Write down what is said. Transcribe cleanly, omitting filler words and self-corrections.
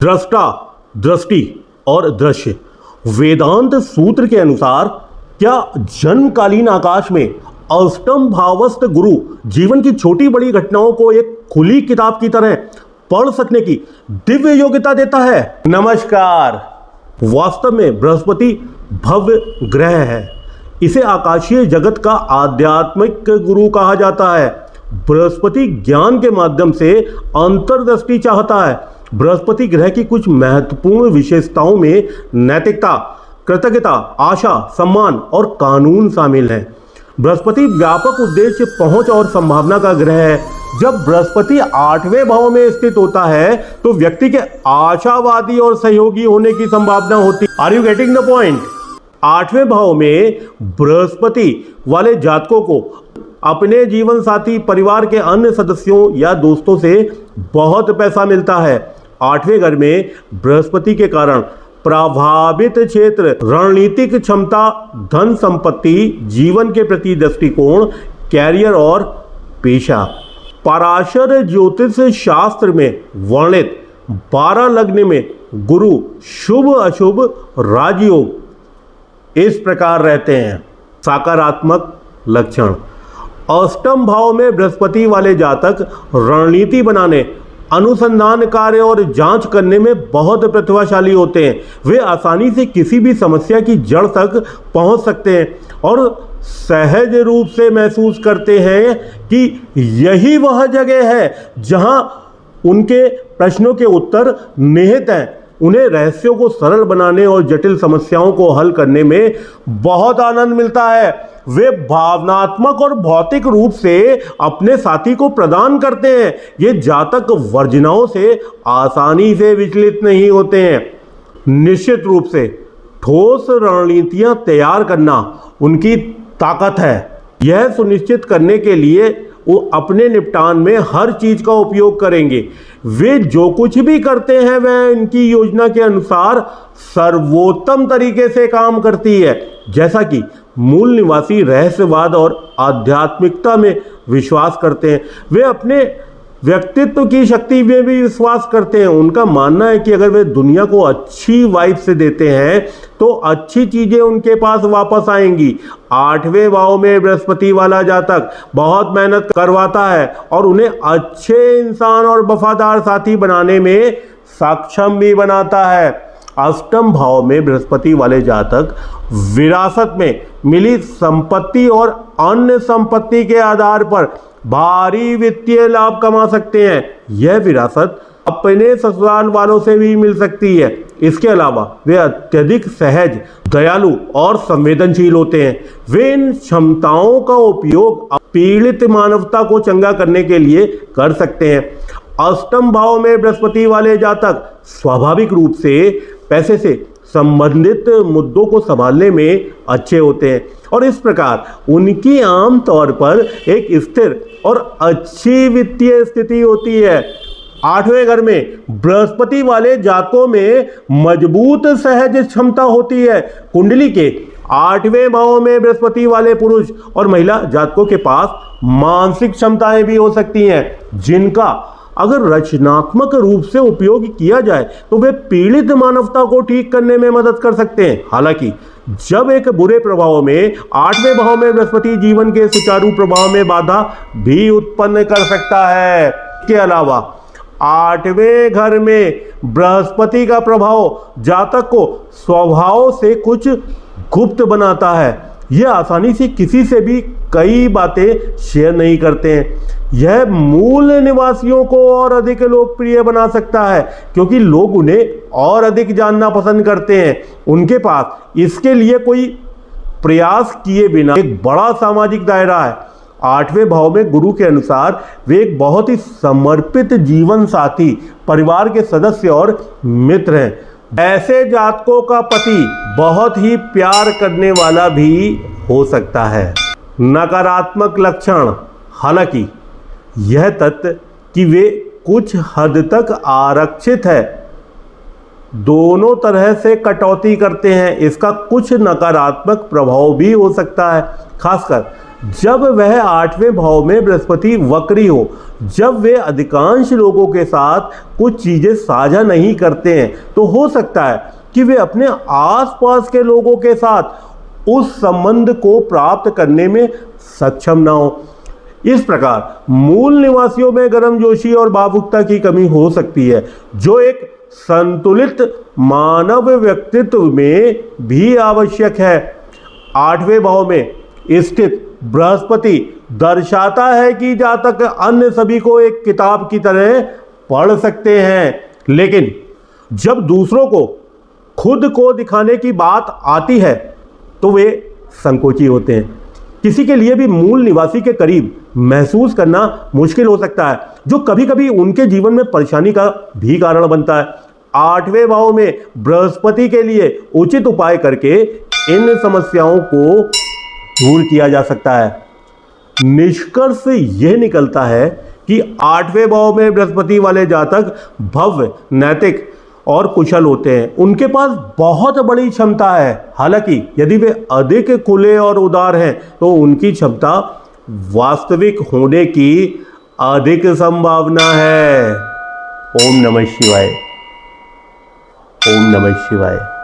दृष्टा, दृष्टि और दृश्य। वेदांत सूत्र के अनुसार क्या जन्मकालीन आकाश में अष्टम भावस्थ गुरु जीवन की छोटी बड़ी घटनाओं को एक खुली किताब की तरह पढ़ सकने की दिव्य योग्यता देता है? नमस्कार। वास्तव में बृहस्पति भव्य ग्रह है। इसे आकाशीय जगत का आध्यात्मिक गुरु कहा जाता है। बृहस्पति ज्ञान के माध्यम से अंतर्दृष्टि चाहता है। बृहस्पति ग्रह की कुछ महत्वपूर्ण विशेषताओं में नैतिकता, कृतज्ञता, आशा, सम्मान और कानून शामिल हैं। बृहस्पति व्यापक उद्देश्य, पहुंच और संभावना का ग्रह है। जब बृहस्पति 8वें भाव में स्थित होता है तो व्यक्ति के आशावादी और सहयोगी होने की संभावना होती है। Are you getting the point? 8वें भाव में बृहस्पति वाले जातकों को अपने जीवन साथी, परिवार के अन्य सदस्यों या दोस्तों से बहुत पैसा मिलता है। 8वें घर में बृहस्पति के कारण प्रभावित क्षेत्र, रणनीतिक क्षमता, धन संपत्ति, जीवन के प्रति दृष्टिकोण, कैरियर और पेशा। पराशर ज्योतिष शास्त्र में वर्णित 12 लग्न में गुरु शुभ अशुभ राजयोग इस प्रकार रहते हैं। सकारात्मक लक्षण। अष्टम भाव में बृहस्पति वाले जातक रणनीति बनाने, अनुसंधान कार्य और जांच करने में बहुत प्रतिभाशाली होते हैं। वे आसानी से किसी भी समस्या की जड़ तक पहुंच सकते हैं और सहज रूप से महसूस करते हैं कि यही वह जगह है जहां उनके प्रश्नों के उत्तर निहित हैं। उन्हें रहस्यों को सरल बनाने और जटिल समस्याओं को हल करने में बहुत आनंद मिलता है। वे भावनात्मक और भौतिक रूप से अपने साथी को प्रदान करते हैं। ये जातक वर्जनाओं से आसानी से विचलित नहीं होते हैं। निश्चित रूप से ठोस रणनीतियां तैयार करना उनकी ताकत है। यह सुनिश्चित करने के लिए वो अपने निपटान में हर चीज का उपयोग करेंगे। वे जो कुछ भी करते हैं वह इनकी योजना के अनुसार सर्वोत्तम तरीके से काम करती है। जैसा कि मूल निवासी रहस्यवाद और आध्यात्मिकता में विश्वास करते हैं, वे अपने व्यक्तित्व की शक्ति में भी विश्वास करते हैं। उनका मानना है कि अगर वे दुनिया को अच्छी वाइब से देते हैं तो अच्छी चीजें उनके पास वापस आएंगी। 8वें भाव में बृहस्पति वाला जातक बहुत मेहनत करवाता है और उन्हें अच्छे इंसान और वफादार साथी बनाने में सक्षम भी बनाता है। अष्टम भाव में बृहस्पति वाले जातक विरासत में मिली संपत्ति और अन्य संपत्ति के आधार पर भारी वित्तीय लाभ कमा सकते हैं। यह विरासत अपने ससुराल वालों से भी मिल सकती है। इसके अलावा वे अत्यधिक सहज, दयालु और संवेदनशील होते हैं। वे इन क्षमताओं का उपयोग पीड़ित मानवता को चंगा करने के लिए कर सकते हैं। अष्टम भाव में बृहस्पति वाले जातक स्वाभाविक रूप से पैसे से संबंधित मुद्दों को संभालने में अच्छे होते हैं और इस प्रकार उनकी आम तौर पर एक स्थिर और अच्छी वित्तीय स्थिति होती है। 8वें घर में बृहस्पति वाले जातकों में मजबूत सहज क्षमता होती है। कुंडली के 8वें भाव में बृहस्पति वाले पुरुष और महिला जातकों के पास मानसिक क्षमताएं भी हो सकती हैं, जिनका अगर रचनात्मक रूप से उपयोग किया जाए तो वे पीड़ित मानवता को ठीक करने में मदद कर सकते हैं। हालांकि जब एक बुरे प्रभाव में 8वें भाव में बृहस्पति जीवन के सुचारू प्रभाव में बाधा भी उत्पन्न कर सकता है। इसके अलावा 8वें घर में बृहस्पति का प्रभाव जातक को स्वभाव से कुछ गुप्त बनाता है। यह आसानी से किसी से भी कई बातें शेयर नहीं करते हैं। यह मूल निवासियों को और अधिक लोकप्रिय बना सकता है क्योंकि लोग उन्हें और अधिक जानना पसंद करते हैं। उनके पास इसके लिए कोई प्रयास किए बिना एक बड़ा सामाजिक दायरा है। 8वें भाव में गुरु के अनुसार वे एक बहुत ही समर्पित जीवन साथी, परिवार के सदस्य और मित्र हैं। ऐसे जातकों का पति बहुत ही प्यार करने वाला भी हो सकता है। नकारात्मक लक्षण। हालांकि यह तथ्य कि वे कुछ हद तक आरक्षित है, दोनों तरह से कटौती करते हैं, इसका कुछ नकारात्मक प्रभाव भी हो सकता है। खासकर जब वह 8वें भाव में बृहस्पति वक्री हो, जब वे अधिकांश लोगों के साथ कुछ चीजें साझा नहीं करते हैं, तो हो सकता है कि वे अपने आसपास के लोगों के साथ उस संबंध को प्राप्त करने में सक्षम ना हो। इस प्रकार मूल निवासियों में गर्मजोशी और भावुकता की कमी हो सकती है, जो एक संतुलित मानव व्यक्तित्व में भी आवश्यक है। 8वें भाव में स्थित बृहस्पति दर्शाता है कि जातक अन्य सभी को एक किताब की तरह पढ़ सकते हैं, लेकिन जब दूसरों को खुद को दिखाने की बात आती है तो वे संकोची होते हैं। किसी के लिए भी मूल निवासी के करीब महसूस करना मुश्किल हो सकता है, जो कभी कभी उनके जीवन में परेशानी का भी कारण बनता है। 8वें भाव में बृहस्पति के लिए उचित उपाय करके इन समस्याओं को दूर किया जा सकता है। निष्कर्ष यह निकलता है कि 8वें भाव में बृहस्पति वाले जातक भव्य, नैतिक और कुशल होते हैं। उनके पास बहुत बड़ी क्षमता है। हालांकि यदि वे अधिक खुले और उदार हैं तो उनकी क्षमता वास्तविक होने की अधिक संभावना है। ओम नमः शिवाय। ओम नमः शिवाय।